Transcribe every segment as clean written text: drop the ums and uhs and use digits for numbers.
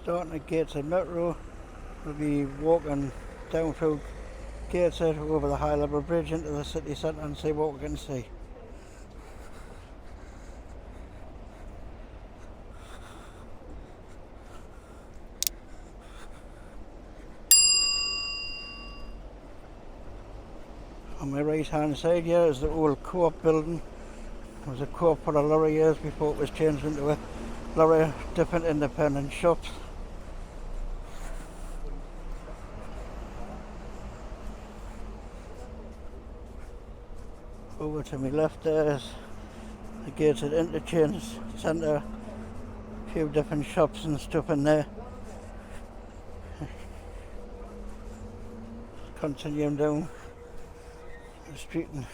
Starting at Gateshead Metro, we'll be walking down through Gateshead over the high level bridge into the city centre and see what we can see. On my right hand side here is the old Co-op building. It was a Co-op for a lot of years before it was changed into a lot of different independent shops. Over to my left there is the Gateshead Interchange Centre. A few different shops and stuff in there. Continuing down the street and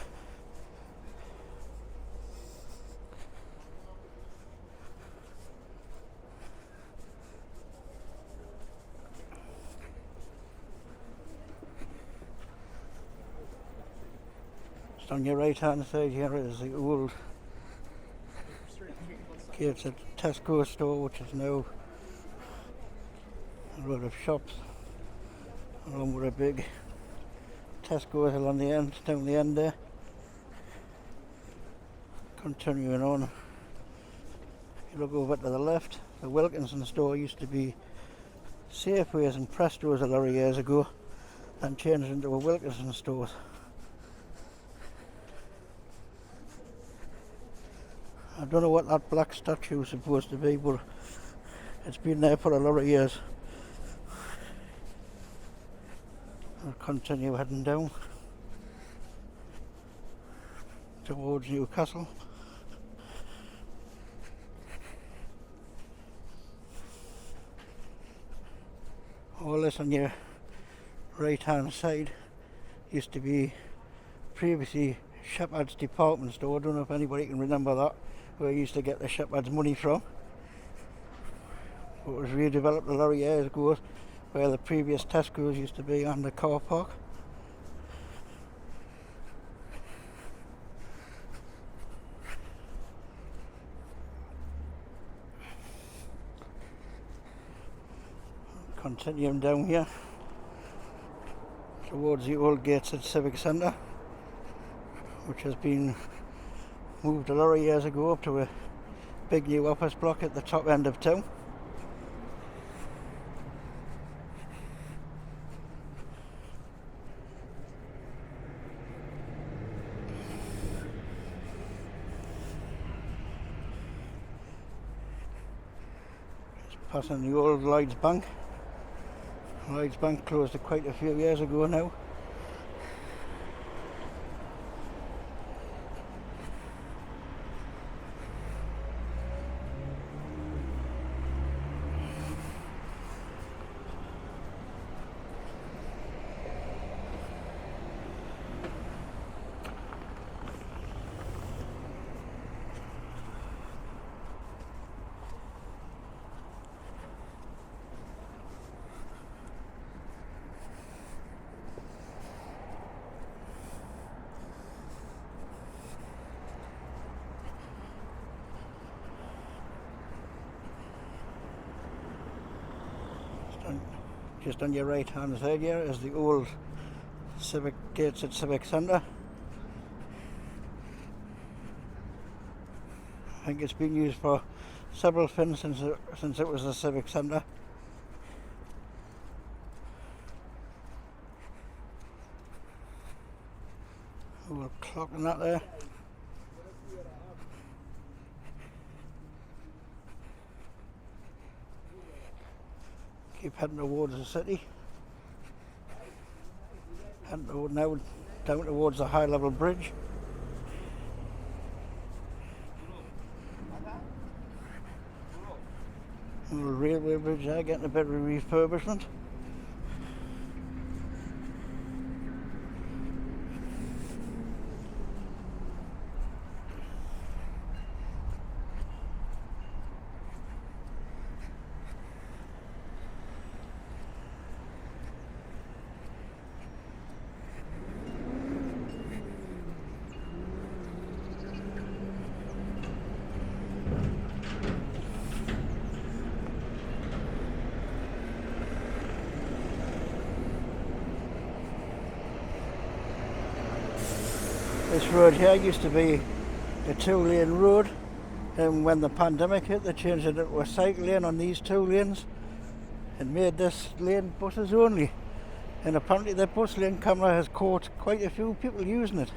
just on your right hand side here is the old Gateshead Tesco store, which is now a lot of shops along with a big Tesco along the end, down the end there. Continuing on, if you look over to the left, the Wilkinson store used to be Safeways and Prestos a lot of years ago, then changed into a Wilkinson store. I don't know what that black statue is supposed to be, but it's been there for a lot of years. I'll continue heading down towards Newcastle. All this on your right hand side used to be previously Shepherd's department store. I don't know if anybody can remember that, where I used to get the Shepherd's money from. It was redeveloped a lot of years ago, where the previous Tesco's used to be on the car park. Continuing down here towards the old Gateshead Civic Centre, which has been moved a lot of years ago up to a big new office block at the top end of town. Passing the old Lloyds Bank. Lloyds Bank closed quite a few years ago now. Just on your right hand side here is the old Gateshead Civic Centre. I think it's been used for several things since it was a civic centre. Old clock and that there. Keep heading towards the city. Heading now down towards the high level bridge. The railway bridge there getting a bit of refurbishment. road here used to be a 2-lane road, and when the pandemic hit they changed it into a cycle lane on these 2 lanes and made this lane buses only, and apparently the bus lane camera has caught quite a few people using it.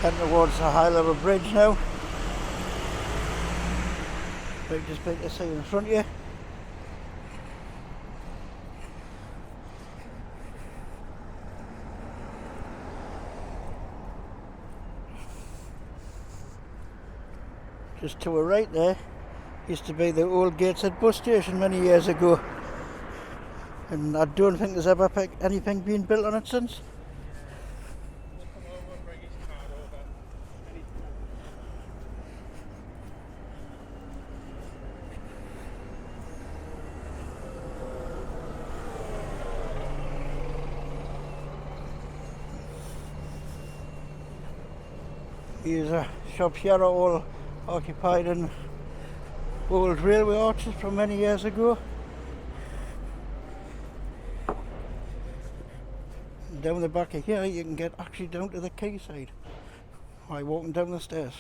Heading towards the high level bridge now. Right, just big to see in front of you. Just to our right there used to be the old Gateshead bus station many years ago, and I don't think there's ever anything been built on it since. These shops here are all occupied in old railway arches from many years ago. Down the back of here you can get actually down to the quayside by walking down the stairs.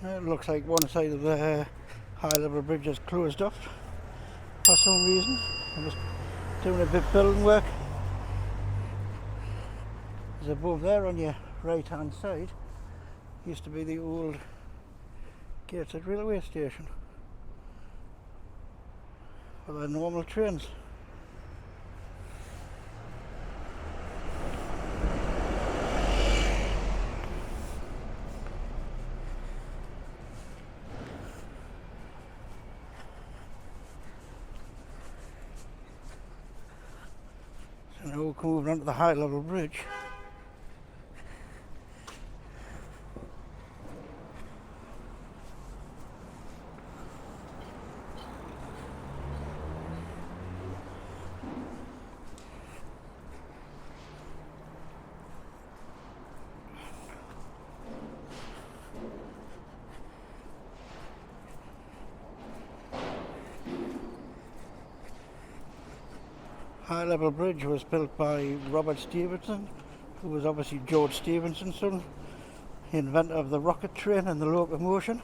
It looks like one side of the high level bridge is closed off for some reason. I'm just doing a bit of building work. There's above there on your right hand side used to be the old Gateshead railway station for the normal trains. So now we'll come over onto the high level bridge. High level bridge was built by Robert Stephenson, who was obviously George Stephenson's son, the inventor of the rocket train and the locomotion.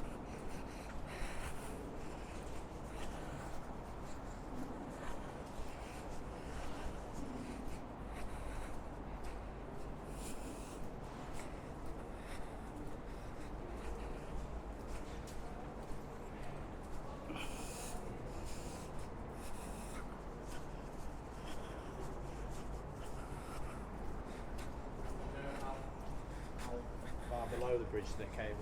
Below the bridge that came in.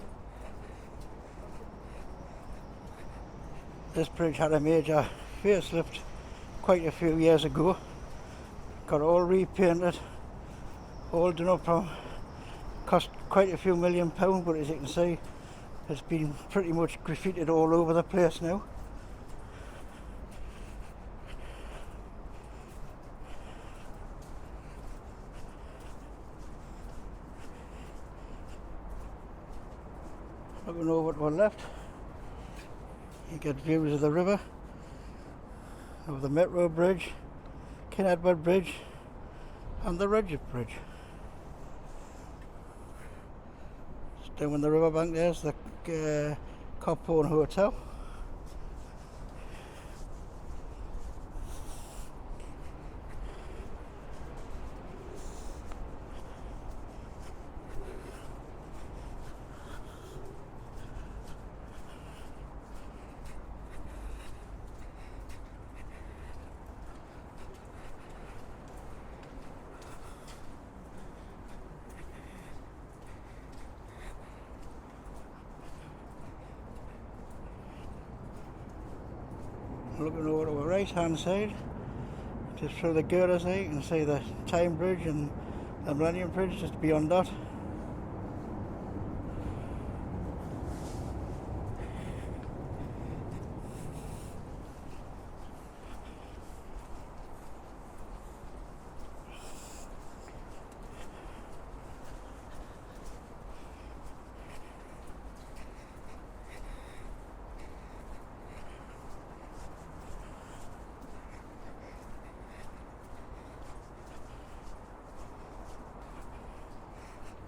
This bridge had a major facelift quite a few years ago. Got all repainted, all done up from, cost quite a few £1 million, but as you can see it's been pretty much graffitied all over the place now. Looking over to our left, you get views of the river, of the Metro Bridge, King Edward Bridge and the Regent Bridge. Just down on the riverbank there's the Copone Hotel. Looking over to the right hand side, just through the girders there, you can see the Time Bridge and the Millennium Bridge just beyond that.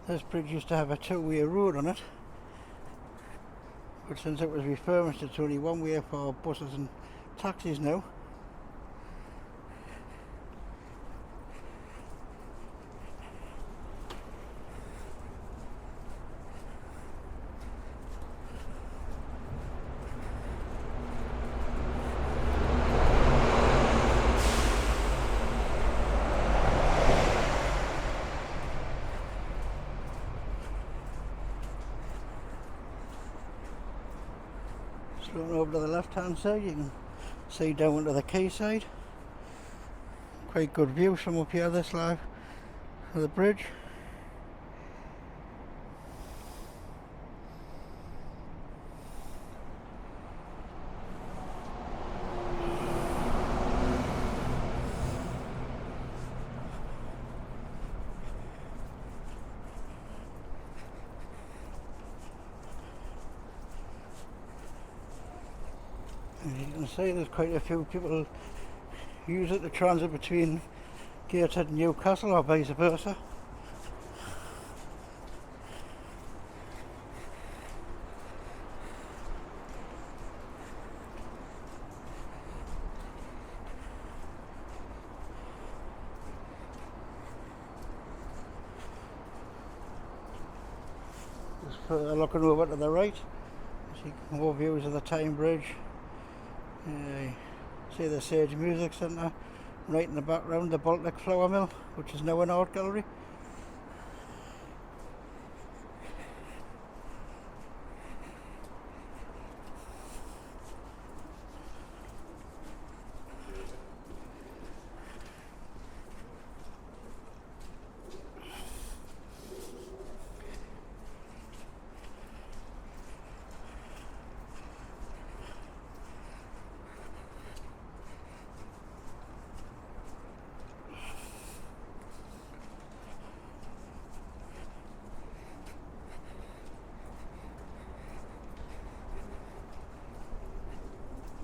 This bridge used to have a two-way road on it, but since it was refurbished it's only one way for buses and taxis now. Looking over to the left hand side, you can see down to the quayside. Quite good views from up here this side of the bridge. As you can see, there's quite a few people use it to transit between Gateshead and Newcastle, or vice versa. Just further looking over to the right, see more views of the Tyne Bridge. See the Sage Music Centre, right in the background the Baltic Flour Mill, which is now an art gallery.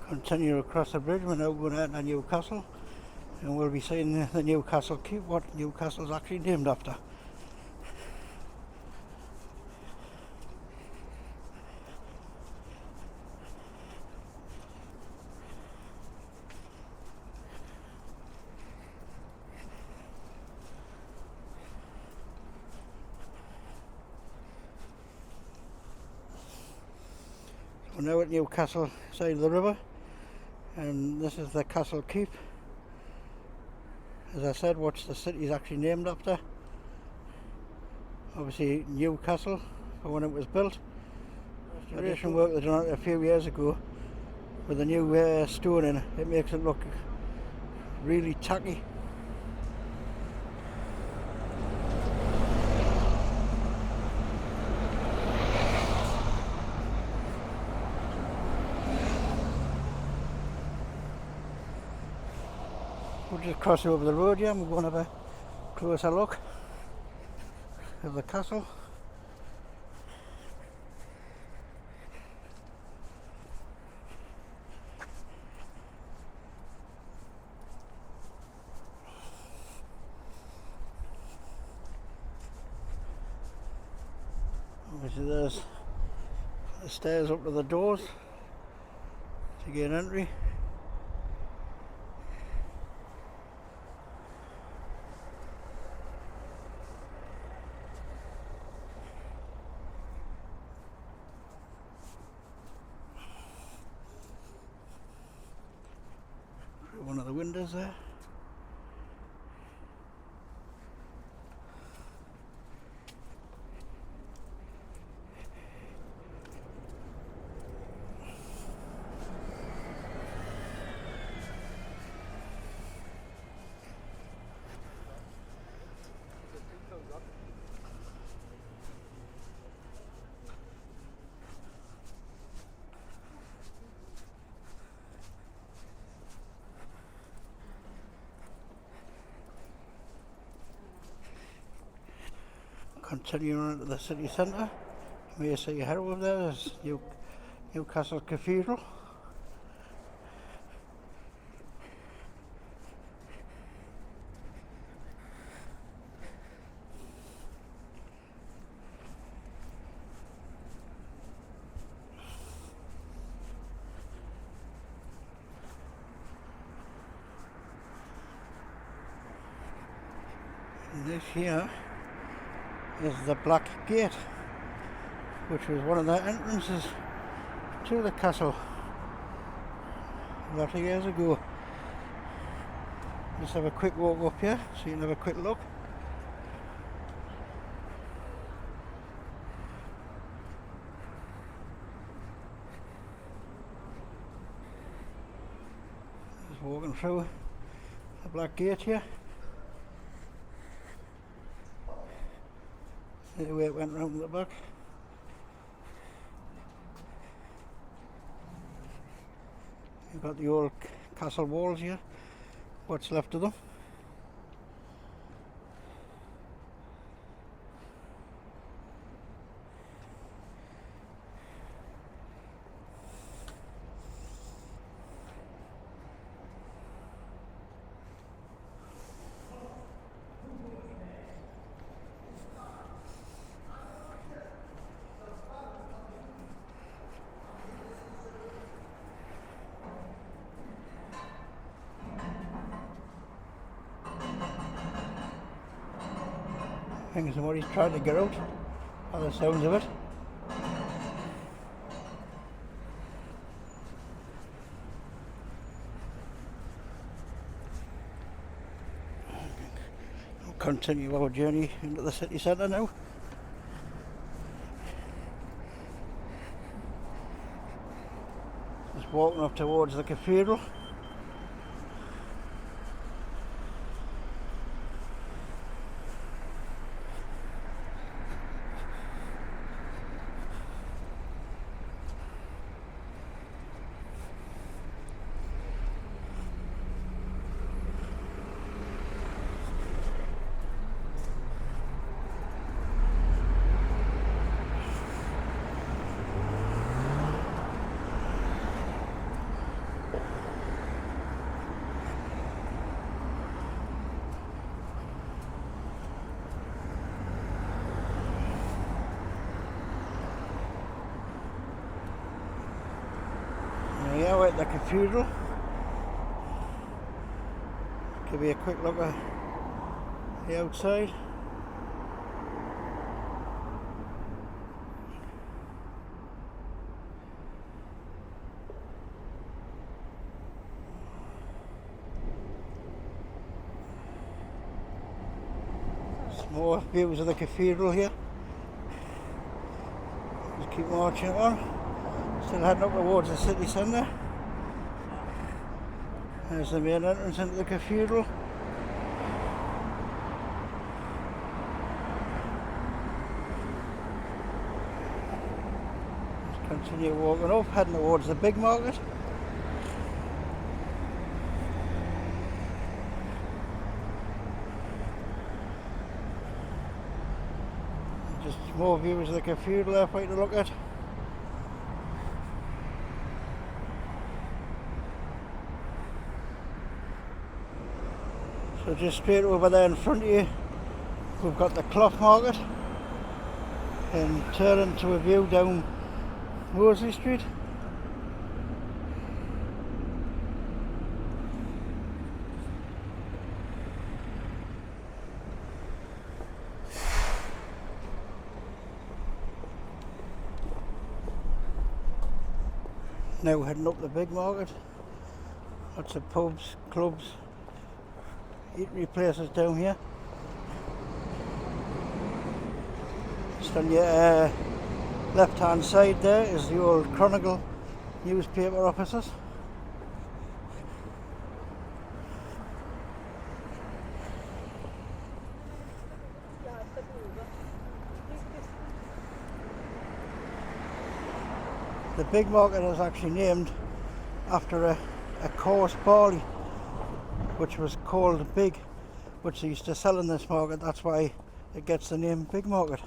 Continue across the bridge, we're now going out to Newcastle, and we'll be seeing the Newcastle Keep, what Newcastle's actually named after. We're now at Newcastle side of the river, and this is the Castle Keep. As I said, what's the city's actually named after. Obviously Newcastle, for when it was built. Addition work they done on it a few years ago with a new stone in it. It makes it look really tacky. We'll just cross over the road here and we're going to have a closer look of the castle. Obviously there's the stairs up to the doors to gain entry. One of the windows there. Continuing on to the city centre, you may see a hero over there. There's Newcastle Cathedral. This here is the Black Gate, which was one of the entrances to the castle a lot of years ago. Just have a quick walk up here so you can have a quick look. Just walking through the Black Gate here. See the way it went round the back. You've got the old castle walls here, what's left of them. I think somebody's trying to get out, by the sounds of it. We'll continue our journey into the city centre now. Just walking up towards the cathedral. Yeah, we're at the cathedral. Give you a quick look at the outside. Some more views of the cathedral here. Just keep marching on. Still heading up towards the city centre. There's the main entrance into the cathedral. Just continue walking up, heading towards the big market. Just more views of the cathedral there for you to look at. So just straight over there in front of you, we've got the cloth market, and turning to a view down Moseley Street. Now heading up the big market, lots of pubs, clubs, eatery places down here. Just on your left hand side there is the old Chronicle newspaper offices. The big market is actually named after a coarse barley which was called Big, which they used to sell in this market. That's why it gets the name Big Market.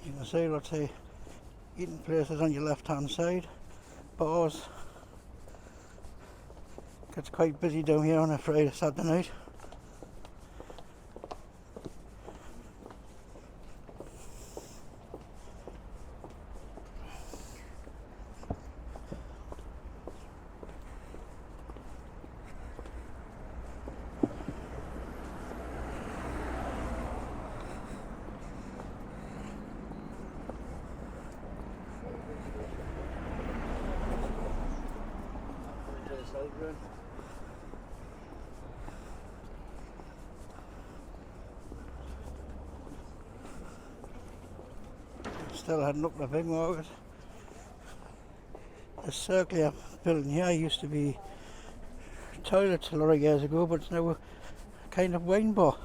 You can see lots of eating places on your left hand side, bars. Gets quite busy down here on a Friday, Saturday night. Belgrade. Still heading up the big market. The circular building here used to be toilets a lot of years ago, but it's now a kind of wine bar.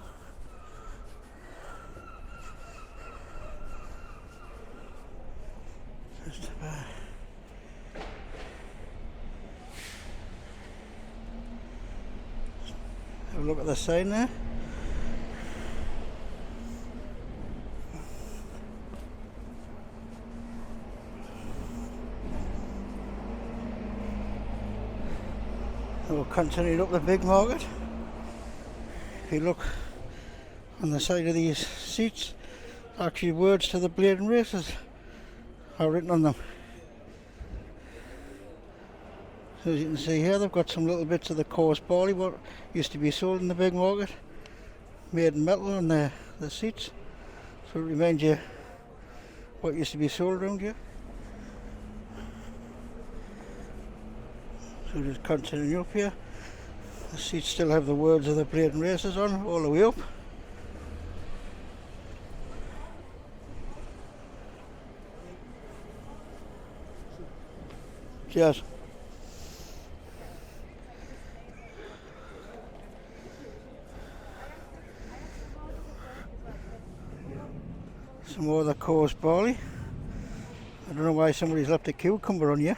Just have a look at the sign there. We'll continue up the big market. If you look on the side of these seats, actually words to the Blade and Races are written on them. So as you can see here, they've got some little bits of the coarse barley what used to be sold in the big market, made in metal on the seats, so it reminds you what used to be sold around here. So just continuing up here, the seats still have the words of the Blade and Races on all the way up. Cheers. Some more of the coarse barley. I don't know why somebody's left a cucumber on here.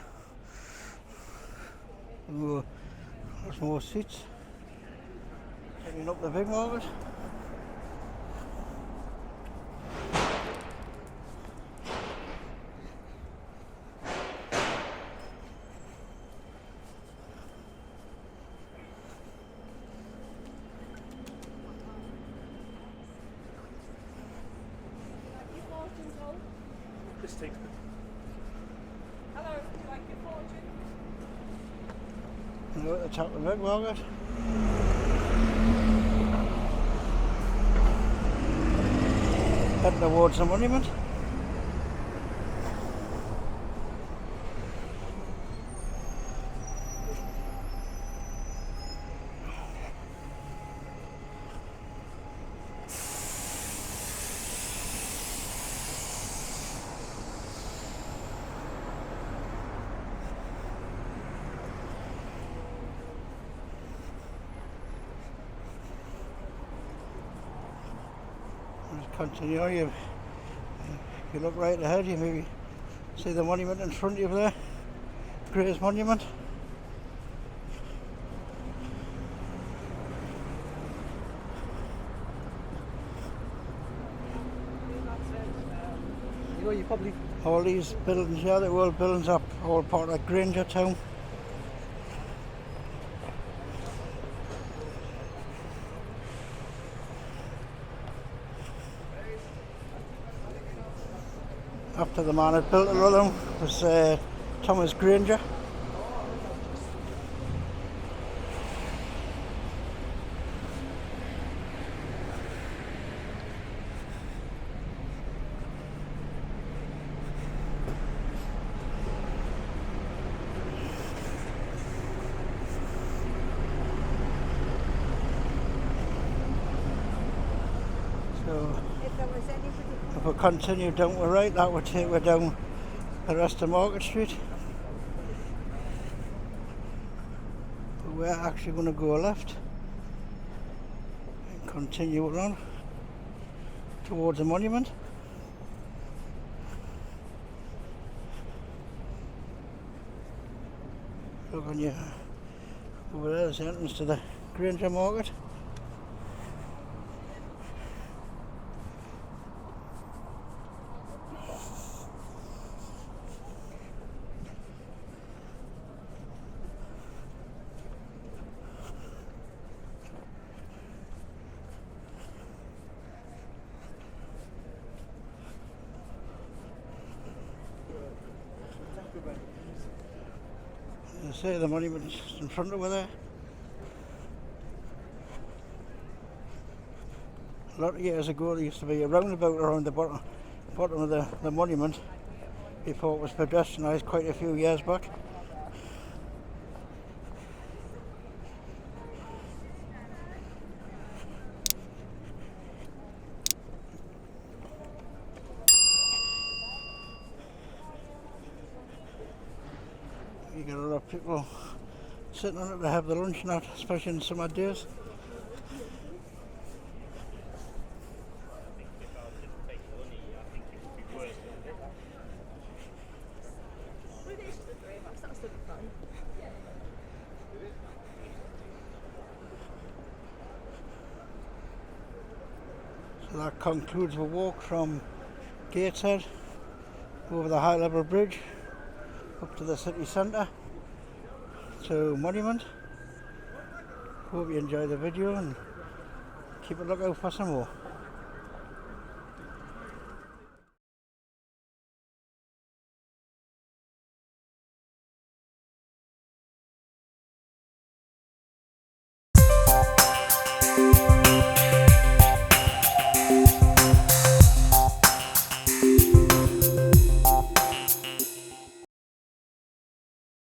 Oh, there's more seats. Heading up the big market. Hello, would you like your fortune? We're at the top of the big market. Heading towards the monument. Continue on. If you look right ahead, you maybe see the monument in front of you there, Gray's Monument. You know, you probably All these buildings here, the old buildings are all part of Granger Town. After the man had built a lot of them was Thomas Granger. So If there was anybody. if we continue down to the right, that would take us down the rest of Market Street. But we're actually going to go left and continue on towards the monument. Look on you, over there is the entrance to the Granger Market. As I say, the monument's in front of us there. A lot of years ago there used to be a roundabout around the bottom of the monument before it was pedestrianised quite a few years back. get a lot of people sitting on it to have the lunch and that, especially in summer days. So that concludes the walk from Gateshead over the high level bridge up to the city centre to Monument. Hope you enjoy the video and keep a lookout for some more.